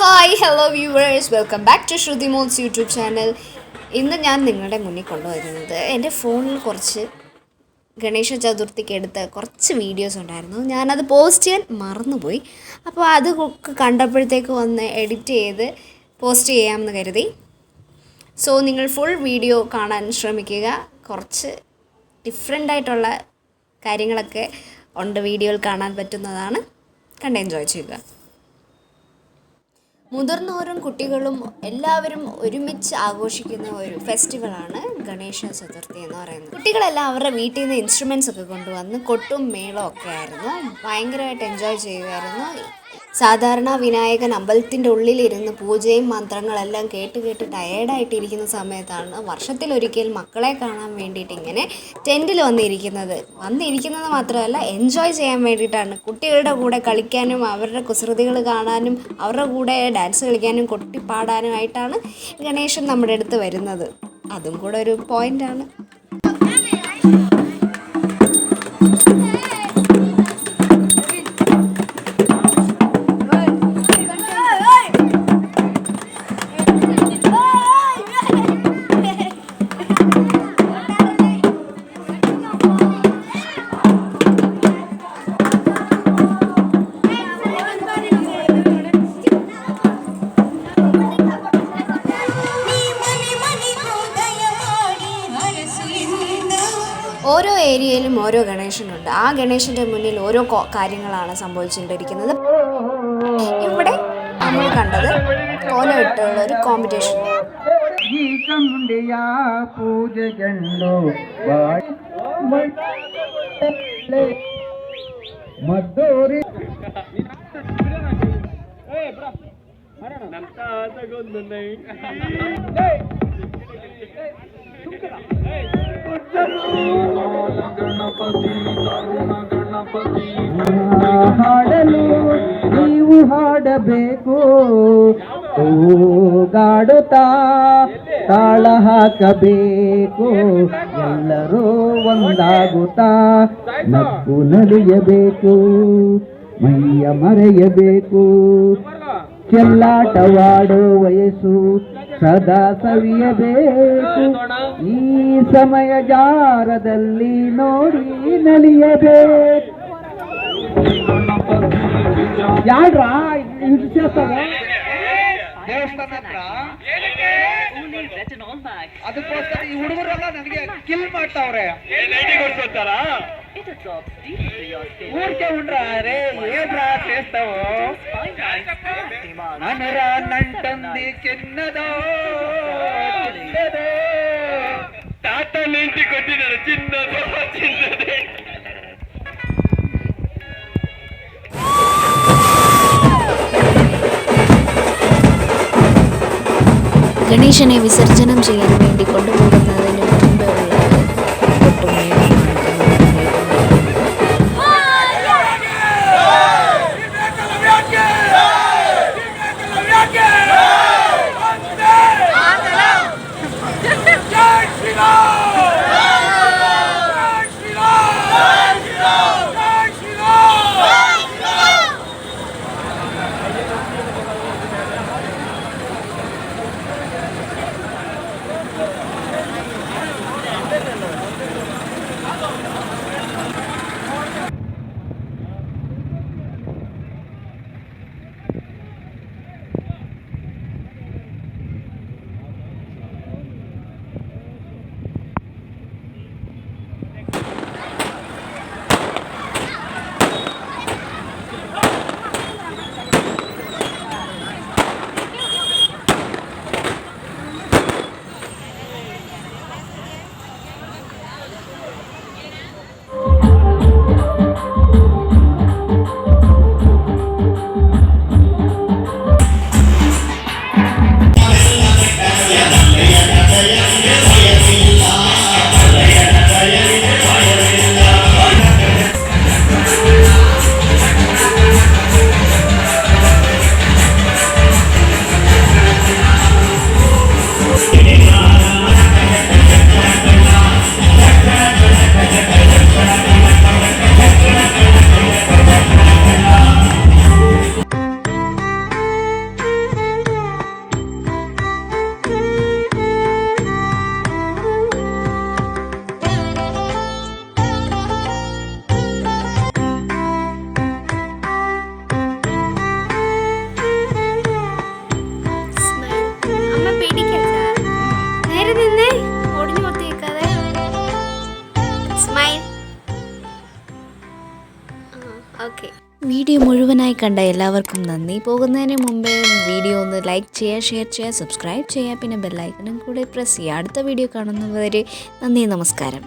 Hi hello viewers, welcome back to Shruti മോൾസ് YouTube channel. ഇന്ന് ഞാൻ നിങ്ങളുടെ മുന്നിൽ കൊണ്ടുവരുന്നത് എൻ്റെ ഫോണിൽ കുറച്ച് ഗണേശ ചതുർത്ഥിക്ക് എടുത്ത കുറച്ച് വീഡിയോസ് ഉണ്ടായിരുന്നു. ഞാനത് പോസ്റ്റ് ചെയ്യാൻ മറന്നുപോയി. അപ്പോൾ അത് കണ്ടപ്പോഴത്തേക്ക് വന്ന് എഡിറ്റ് ചെയ്ത് പോസ്റ്റ് ചെയ്യാമെന്ന് കരുതി. സോ നിങ്ങൾ ഫുൾ വീഡിയോ കാണാൻ ശ്രമിക്കുക. കുറച്ച് ഡിഫറെൻ്റായിട്ടുള്ള കാര്യങ്ങളൊക്കെ ഉണ്ട്, വീഡിയോയിൽ കാണാൻ പറ്റുന്നതാണ്. കണ്ട് എൻജോയ് ചെയ്യുക. മുതിർന്നവരും കുട്ടികളും എല്ലാവരും ഒരുമിച്ച് ആഘോഷിക്കുന്ന ഒരു ഫെസ്റ്റിവലാണ് ഗണേശ ചതുർത്ഥി എന്ന് പറയുന്നത്. കുട്ടികളെല്ലാം അവരുടെ വീട്ടിൽ നിന്ന് ഇൻസ്ട്രുമെൻറ്റ്സ് ഒക്കെ കൊണ്ടുവന്ന് കൊട്ടും മേളവും ഒക്കെ ആയിരുന്നു. ഭയങ്കരമായിട്ട് എൻജോയ് ചെയ്യുമായിരുന്നു. സാധാരണ വിനായകൻ അമ്പലത്തിൻ്റെ ഉള്ളിലിരുന്ന് പൂജയും മന്ത്രങ്ങളെല്ലാം കേട്ട് ടയേർഡായിട്ടിരിക്കുന്ന സമയത്താണ് വർഷത്തിലൊരിക്കൽ മക്കളെ കാണാൻ വേണ്ടിയിട്ട് ഇങ്ങനെ ടെൻറ്റിൽ വന്നിരിക്കുന്നത് മാത്രമല്ല, എൻജോയ് ചെയ്യാൻ വേണ്ടിയിട്ടാണ്. കുട്ടികളുടെ കൂടെ കളിക്കാനും അവരുടെ കുസൃതികൾ കാണാനും അവരുടെ കൂടെ ഡാൻസ് കളിക്കാനും കൊട്ടിപ്പാടാനുമായിട്ടാണ് ഗണേശൻ നമ്മുടെ അടുത്ത് വരുന്നത്. അതും കൂടെ ഒരു പോയിൻ്റാണ്. ഓരോ ഏരിയയിലും ഓരോ ഗണേശനുണ്ട്. ആ ഗണേശൻ്റെ മുന്നിൽ ഓരോ കാര്യങ്ങളാണ് സംഭവിച്ചുകൊണ്ടിരിക്കുന്നത്. ഇവിടെ നമ്മൾ കണ്ടത് കോലം ഇട്ടുള്ള ഒരു കോമ്പറ്റീഷൻ. ಹಾಡಲು ನೀವು ಹಾಡಬೇಕು, ಕೂಗಾಡುತ್ತಾ ತಾಳ ಹಾಕಬೇಕು, ಎಲ್ಲರೂ ಒಂದಾಗುತ್ತಾ ನಕ್ಕು ನಲಿಯಬೇಕು, ಮೈಯ ಮರೆಯಬೇಕು, ಚೆಲ್ಲಾಟವಾಡೋ ವಯಸ್ಸು ಸದಾ ಸವಿಯಬೇಕು, ಈ ಸಮಯ ಜಾರದಲ್ಲಿ ನೋಡಿ ನಲಿಯಬೇಕು. ಯಾಡ್ರಾ ಇದು చేస్తారా ದೇವಸ್ಥಾನ ಹತ್ರ ಅದಕ್ಕೋಸ್ಕರ ಈ ಹುಡುಗರೆಲ್ಲ ನನಗೆ ಕಿಲ್ ಮಾಡ್ತಾವ್ರೆ. ఊరికే ఉండరారే ఏడ్రా చేస్తావో అనరా నంటుంది చిన్నదో తాతలింటి కొట్టినాడు చిన్నదో చిన్నదే. ഗണേശനെ വിസർജനം ചെയ്യാൻ വേണ്ടി കൊണ്ടുപോകുന്നതിന് മുമ്പ് മുഴുവനായി കണ്ട എല്ലാവർക്കും നന്ദി. പോകുന്നതിന് മുമ്പേ വീഡിയോ ഒന്ന് ലൈക്ക് ചെയ്യുക, ഷെയർ ചെയ്യുക, സബ്സ്ക്രൈബ് ചെയ്യുക, പിന്നെ ബെല്ലൈക്കണും കൂടെ പ്രസ് ചെയ്യുക. അടുത്ത വീഡിയോ കാണുന്നവരെ നന്ദി, നമസ്കാരം.